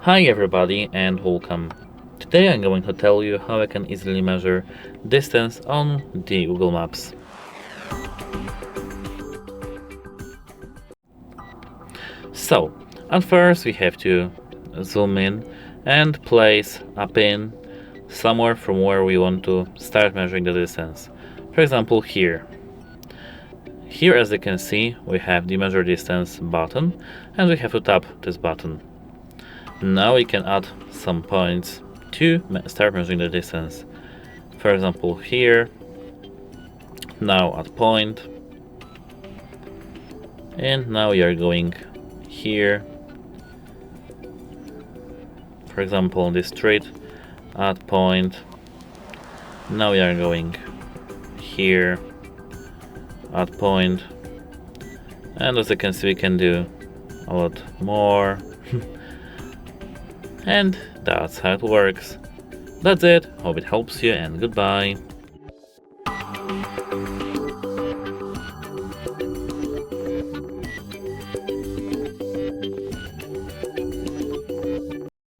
Hi everybody and welcome. Today I'm going to tell you how I can easily measure distance on the Google Maps. So, at first we have to zoom in and place a pin somewhere from where we want to start measuring the distance. For example, here. Here, as you can see, we have the measure distance button and we have to tap this button. Now we can add some points to start measuring the distance. For example, here. Now add point. And now we are going here. For example, on this street, add point. Now we are going here, add point. And as you can see, we can do a lot more. And that's how it works. That's it. Hope it helps you and goodbye.